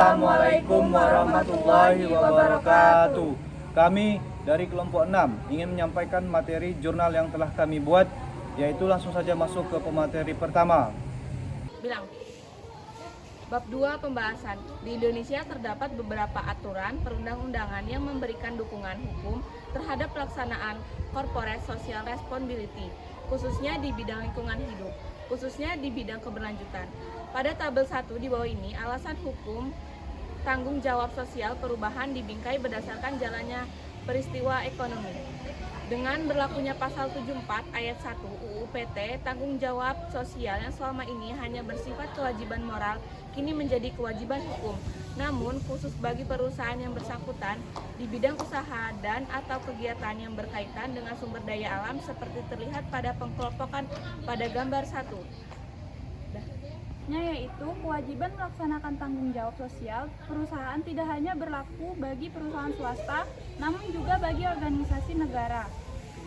Assalamualaikum warahmatullahi wabarakatuh. Kami dari kelompok 6 ingin menyampaikan materi jurnal yang telah kami buat, yaitu langsung saja masuk ke pemateri pertama. Bab 2 pembahasan. Di Indonesia terdapat beberapa aturan perundang-undangan yang memberikan dukungan hukum terhadap pelaksanaan corporate social responsibility, khususnya di bidang lingkungan hidup, khususnya di bidang keberlanjutan. Pada tabel 1 di bawah ini, alasan hukum tanggung jawab sosial perubahan dibingkai berdasarkan jalannya peristiwa ekonomi. Dengan berlakunya pasal 74 ayat 1 UU PT, tanggung jawab sosial yang selama ini hanya bersifat kewajiban moral kini menjadi kewajiban hukum. Namun khusus bagi perusahaan yang bersangkutan di bidang usaha dan atau kegiatan yang berkaitan dengan sumber daya alam seperti terlihat pada pengelompokan pada gambar 1. Yaitu kewajiban melaksanakan tanggung jawab sosial perusahaan tidak hanya berlaku bagi perusahaan swasta, namun juga bagi organisasi negara.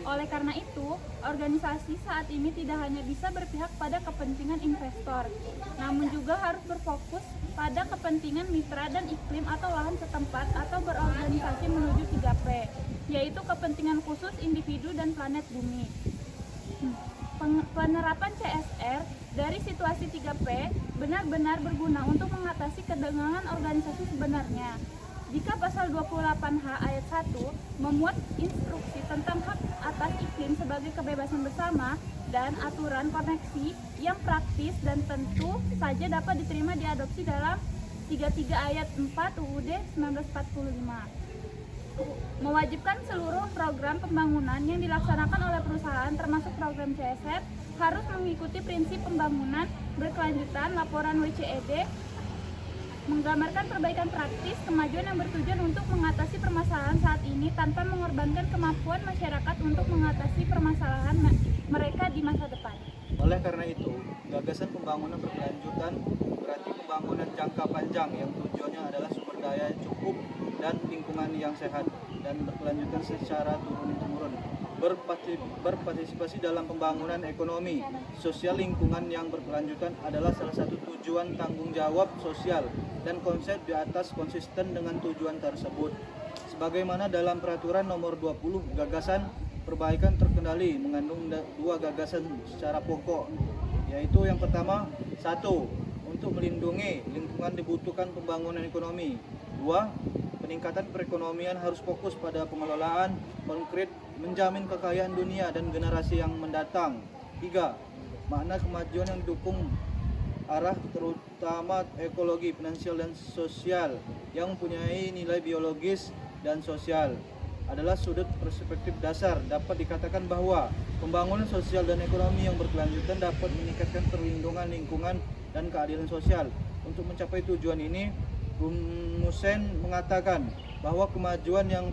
Oleh karena itu, organisasi saat ini tidak hanya bisa berpihak pada kepentingan investor, namun juga harus berfokus pada kepentingan mitra dan iklim atau lahan setempat atau berorganisasi menuju 3P, yaitu kepentingan khusus individu dan planet bumi. Penerapan CSR dari situasi 3P benar-benar berguna untuk mengatasi kedegangan organisasi sebenarnya. Jika pasal 28H ayat 1 memuat instruksi tentang hak atas iklim sebagai kebebasan bersama dan aturan koneksi yang praktis dan tentu saja dapat diterima diadopsi dalam 33 ayat 4 UUD 1945. Mewajibkan seluruh program pembangunan yang dilaksanakan oleh perusahaan termasuk program CSR harus mengikuti prinsip pembangunan berkelanjutan. Laporan WCED menggambarkan perbaikan praktis kemajuan yang bertujuan untuk mengatasi permasalahan saat ini tanpa mengorbankan kemampuan masyarakat untuk mengatasi permasalahan mereka di masa depan. Oleh karena itu, gagasan pembangunan berkelanjutan berarti pembangunan jangka panjang yang tujuannya adalah sumber daya yang cukup dan lingkungan yang sehat dan berkelanjutan secara turun-temurun. Berpartisipasi dalam pembangunan ekonomi, sosial lingkungan yang berkelanjutan adalah salah satu tujuan tanggung jawab sosial dan konsep di atas konsisten dengan tujuan tersebut. Sebagaimana dalam peraturan nomor 20, gagasan perbaikan terkendali mengandung dua gagasan secara pokok, yaitu yang pertama, 1. Untuk melindungi lingkungan dibutuhkan pembangunan ekonomi. 2. Peningkatan perekonomian harus fokus pada pengelolaan konkret menjamin kekayaan dunia dan generasi yang mendatang. 3. Makna kemajuan yang didukung arah terutama ekologi, finansial dan sosial yang mempunyai nilai biologis dan sosial adalah sudut perspektif dasar. Dapat dikatakan bahwa pembangunan sosial dan ekonomi yang berkelanjutan dapat meningkatkan perlindungan lingkungan dan keadilan sosial. Untuk mencapai tujuan ini, Rumusen mengatakan bahwa kemajuan yang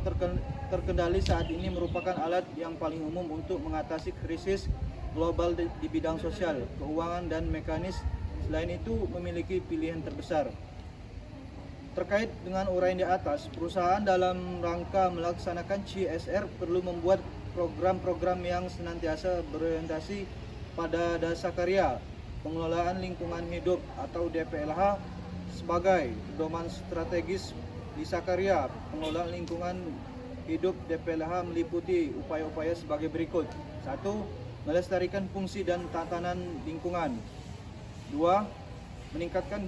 terkendali saat ini merupakan alat yang paling umum untuk mengatasi krisis global di bidang sosial, keuangan, dan mekanis. Selain itu, memiliki pilihan terbesar. Terkait dengan uraian di atas, perusahaan dalam rangka melaksanakan CSR perlu membuat program-program yang senantiasa berorientasi pada dasar karya, pengelolaan lingkungan hidup atau DPLH sebagai pedoman strategis. Desa karya pengelolaan lingkungan hidup DPLH meliputi upaya-upaya sebagai berikut. 1. Melestarikan fungsi dan tatanan lingkungan. 2. Meningkatkan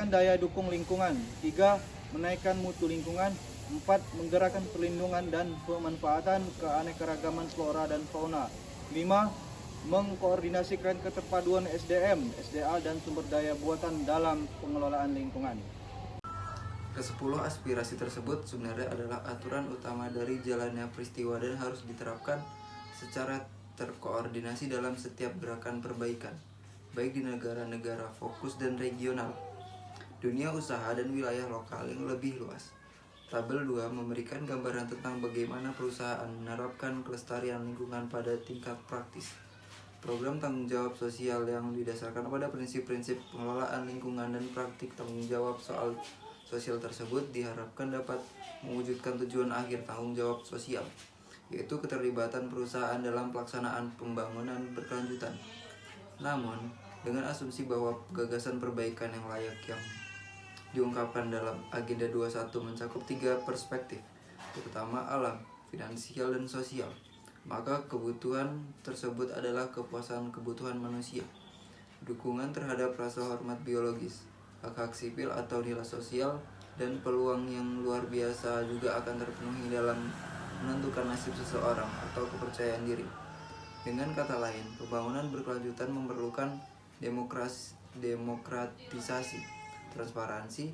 daya dukung lingkungan. 3. Menaikkan mutu lingkungan. 4. Menggerakkan perlindungan dan pemanfaatan keanekaragaman flora dan fauna. 5. Mengkoordinasikan keterpaduan SDM, SDA dan sumber daya buatan dalam pengelolaan lingkungan. Ke-10 aspirasi tersebut sebenarnya adalah aturan utama dari jalannya peristiwa dan harus diterapkan secara terkoordinasi dalam setiap gerakan perbaikan, baik di negara-negara fokus dan regional, dunia usaha dan wilayah lokal yang lebih luas. Tabel 2 memberikan gambaran tentang bagaimana perusahaan menerapkan kelestarian lingkungan pada tingkat praktis. Program tanggung jawab sosial yang didasarkan pada prinsip-prinsip pengelolaan lingkungan dan praktik tanggung jawab soal sosial tersebut diharapkan dapat mewujudkan tujuan akhir tanggung jawab sosial, yaitu keterlibatan perusahaan dalam pelaksanaan pembangunan berkelanjutan. Namun, dengan asumsi bahwa gagasan perbaikan yang layak yang diungkapkan dalam Agenda 21 mencakup 3 perspektif, terutama alam, finansial, dan sosial. Maka kebutuhan tersebut adalah kepuasan kebutuhan manusia, dukungan terhadap rasa hormat biologis, hak-hak sipil atau nilai sosial, dan peluang yang luar biasa juga akan terpenuhi dalam menentukan nasib seseorang atau kepercayaan diri. Dengan kata lain, pembangunan berkelanjutan memerlukan demokratisasi, transparansi,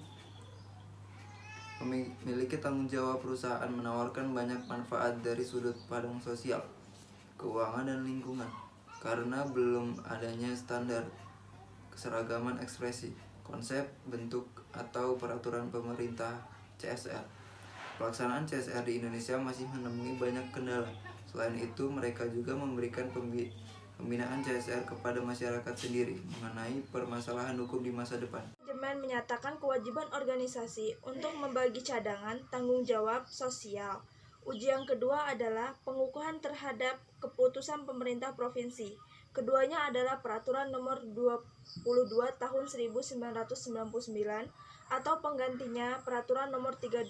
memiliki tanggung jawab perusahaan menawarkan banyak manfaat dari sudut pandang sosial, keuangan, dan lingkungan, karena belum adanya standar keseragaman ekspresi, konsep, bentuk, atau peraturan pemerintah CSR. Pelaksanaan CSR di Indonesia masih menemui banyak kendala. Selain itu, mereka juga memberikan pembinaan CSR kepada masyarakat sendiri mengenai permasalahan hukum di masa depan. Manajemen menyatakan kewajiban organisasi untuk membagi cadangan tanggung jawab sosial. Uji yang kedua adalah pengukuhan terhadap keputusan pemerintah provinsi. Keduanya adalah Peraturan Nomor 22 Tahun 1999 atau penggantinya Peraturan Nomor 32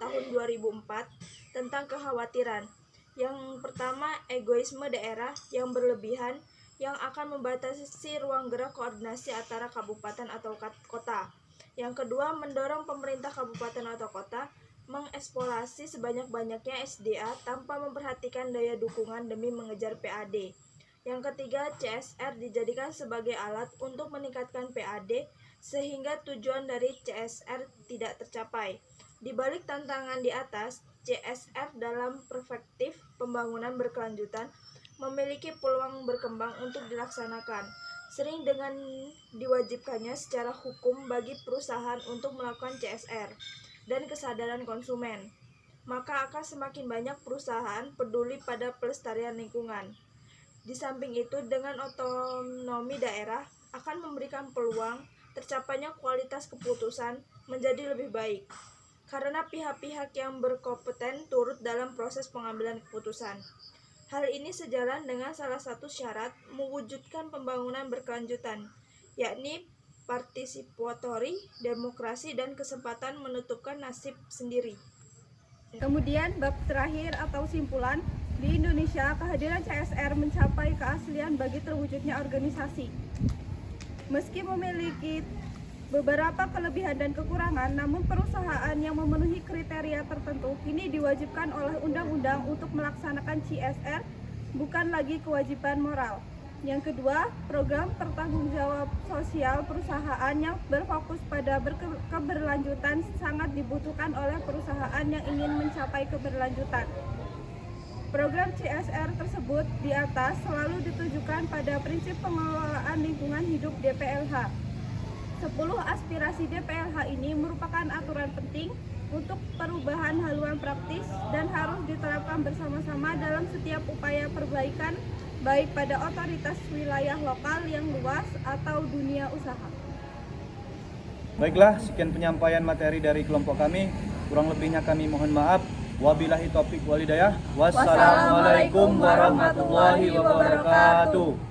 Tahun 2004 tentang kekhawatiran. Yang pertama, egoisme daerah yang berlebihan yang akan membatasi ruang gerak koordinasi antara kabupaten atau kota. Yang kedua, mendorong pemerintah kabupaten atau kota mengeksplorasi sebanyak-banyaknya SDA tanpa memperhatikan daya dukungan demi mengejar PAD. Yang ketiga, CSR dijadikan sebagai alat untuk meningkatkan PAD sehingga tujuan dari CSR tidak tercapai. Di balik tantangan di atas, CSR dalam perspektif pembangunan berkelanjutan memiliki peluang berkembang untuk dilaksanakan, sering dengan diwajibkannya secara hukum bagi perusahaan untuk melakukan CSR dan kesadaran konsumen. Maka akan semakin banyak perusahaan peduli pada pelestarian lingkungan. Di samping itu, dengan otonomi daerah akan memberikan peluang tercapainya kualitas keputusan menjadi lebih baik, karena pihak-pihak yang berkompeten turut dalam proses pengambilan keputusan. Hal ini sejalan dengan salah satu syarat mewujudkan pembangunan berkelanjutan, yakni partisipatory, demokrasi, dan kesempatan menentukan nasib sendiri. Kemudian bab terakhir atau simpulan, di Indonesia kehadiran CSR mencapai keaslian bagi terwujudnya organisasi. Meski memiliki beberapa kelebihan dan kekurangan, namun perusahaan yang memenuhi kriteria tertentu kini diwajibkan oleh undang-undang untuk melaksanakan CSR, bukan lagi kewajiban moral. Yang kedua, program pertanggungjawab sosial perusahaan yang berfokus pada keberlanjutan sangat dibutuhkan oleh perusahaan yang ingin mencapai keberlanjutan. Program CSR tersebut di atas selalu ditujukan pada prinsip pengelolaan lingkungan hidup DPLH. 10 aspirasi DPLH ini merupakan aturan penting untuk perubahan haluan praktis dan harus diterapkan bersama-sama dalam setiap upaya perbaikan, baik pada otoritas wilayah lokal yang luas atau dunia usaha. Baiklah, sekian penyampaian materi dari kelompok kami. Kurang lebihnya kami mohon maaf. Wabillahi taufiq walhidayah. Wassalamualaikum warahmatullahi wabarakatuh.